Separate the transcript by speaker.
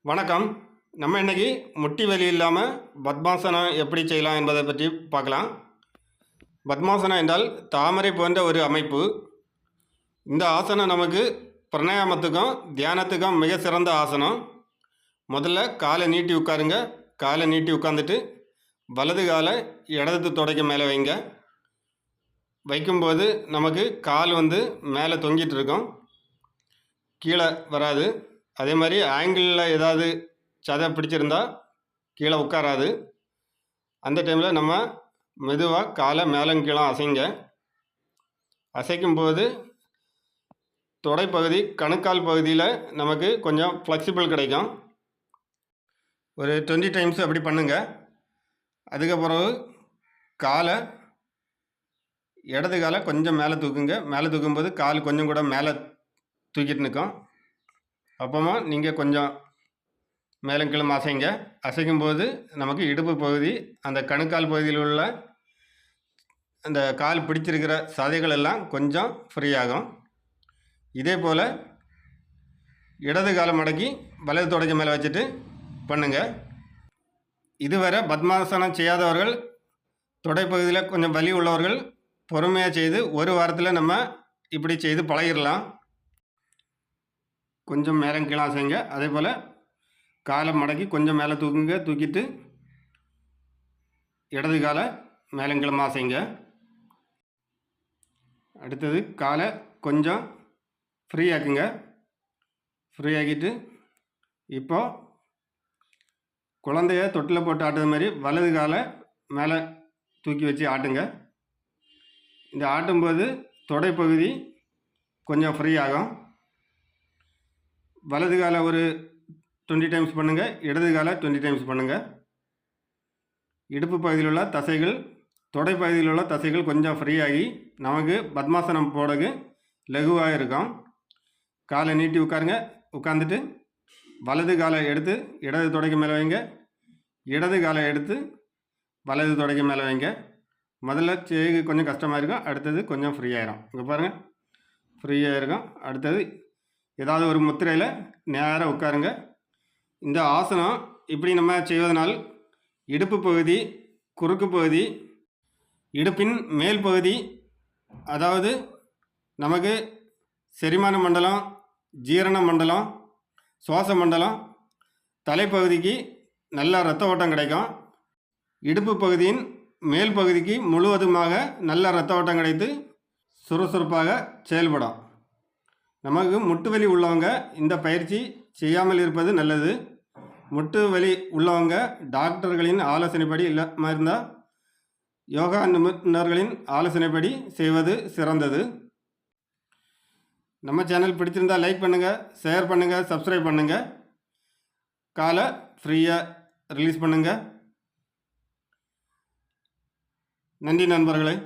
Speaker 1: வணக்கம். நம்ம இன்னைக்கு முட்டி வலி இல்லாமல் பத்மாசனம் எப்படி செய்யலாம் என்பதை பற்றி பார்க்கலாம். பத்மாசனம் என்றால் தாமரை போன்ற ஒரு அமைப்பு. இந்த ஆசனம் நமக்கு பிராணாயாமத்துக்கும் தியானத்துக்கும் மிக சிறந்த ஆசனம். முதல்ல காலை நீட்டி உட்காருங்க. காலை நீட்டி உட்காந்துட்டு வலது காலை இடது தொடைக்கு மேலே வைங்க. வைக்கும்போது நமக்கு கால் மேலே தொங்கிட்டு இருக்கும், கீழே வராது. அதே மாதிரி ஆங்கிளில் ஏதாவது சதை பிடிச்சிருந்தா கீழே உட்காராது. அந்த டைமில் நம்ம மெதுவாக காலை மேலும் கீழே அசைங்க. அசைக்கும்போது தொடைப்பகுதி கணுக்கால் பகுதியில் நமக்கு கொஞ்சம் ஃப்ளெக்சிபிள் கிடைக்கும். ஒரு 20 டைம்ஸ் அப்படி பண்ணுங்கள். அதுக்கப்புறம் காலை இடது காலை கொஞ்சம் மேலே தூக்குங்க. மேலே தூக்கும்போது கால் கொஞ்சம் கூட மேலே தூக்கிட்டு நிற்கும். அப்புறமா நீங்கள் கொஞ்சம் மேலும் கீழும் அசைங்க. அசைக்கும்போது நமக்கு இடுப்பு பகுதி, அந்த கணுக்கால் பகுதியில் உள்ள அந்த கால் பிடிச்சிருக்கிற சதைகள் எல்லாம் கொஞ்சம் ஃப்ரீ ஆகும். இதே போல் இடது காலை மடக்கி வலது தொடைக்கு மேலே வச்சுட்டு பண்ணுங்கள். இதுவரை பத்மாசனம் செய்யாதவர்கள், தொடைப்பகுதியில் கொஞ்சம் வலி உள்ளவர்கள் பொறுமையாக செய்து ஒரு வாரத்தில் நம்ம இப்படி செய்து பழகிடலாம். கொஞ்சம் மேலே கீழே அசைங்க. அதே போல் காலை மடக்கி கொஞ்சம் மேலே தூக்குங்க. தூக்கிட்டு இடது காலை மேலே கீழே அசைங்க. அடுத்தது காலை கொஞ்சம் ஃப்ரீ ஆக்குங்க. ஃப்ரீ ஆக்கிட்டு இப்போது குழந்தைய தொட்டில் போட்டு ஆட்டுறது மாதிரி வலது காலை மேலே தூக்கி வச்சு ஆட்டுங்க. இந்த ஆட்டும்போது தொடைப்பகுதி கொஞ்சம் ஃப்ரீ ஆகும். வலது காலை ஒரு 20 டைம்ஸ் பண்ணுங்கள். இடது காலை 20 டைம்ஸ் பண்ணுங்கள். இடுப்பு பகுதியில் உள்ள தசைகள், தொடை பகுதியில் உள்ள தசைகள் கொஞ்சம் ஃப்ரீ ஆகி நமக்கு பத்மாசனம் போடகு லகுவாக இருக்கும். காலை நீட்டி உட்காருங்க. உட்காந்துட்டு வலது காலை எடுத்து இடது தொடைக்கு மேலே வைங்க. இடது காலை எடுத்து வலது தொடைக்கு மேலே வைங்க. முதல்ல செய்ய கொஞ்சம் கஷ்டமாக இருக்கும், அடுத்தது கொஞ்சம் ஃப்ரீ ஆயிரும். இங்கே பாருங்கள், ஃப்ரீயாக இருக்கும். அடுத்தது ஏதாவது ஒரு முத்திரையில் நேராக உட்காருங்க. இந்த ஆசனம் இப்படி நம்ம செய்வதனால் இடுப்பு பகுதி, குறுக்கு பகுதி, இடுப்பின் மேல் பகுதி, அதாவது நமக்கு செரிமான மண்டலம், ஜீரண மண்டலம், சுவாச மண்டலம், தலைப்பகுதிக்கு நல்ல இரத்த ஓட்டம் கிடைக்கும். இடுப்பு பகுதியின் மேல் பகுதிக்கு முழுவதுமாக நல்ல இரத்த ஓட்டம் கிடைத்து சுறுசுறுப்பாக செயல்படும். நமக்கு முட்டு வலி உள்ளவங்க இந்த பயிற்சி செய்யாமல் இருப்பது நல்லது. முட்டு வலி உள்ளவங்க டாக்டர்களின் ஆலோசனைப்படி இல்லாமல் இருந்தால் யோகா நிபுணர்களின் ஆலோசனைப்படி செய்வது சிறந்தது. நம்ம சேனல் பிடிச்சிருந்தால் லைக் பண்ணுங்கள், ஷேர் பண்ணுங்கள், சப்ஸ்கிரைப் பண்ணுங்கள். காலை ஃப்ரீயாக ரிலீஸ் பண்ணுங்கள். நன்றி நண்பர்களே.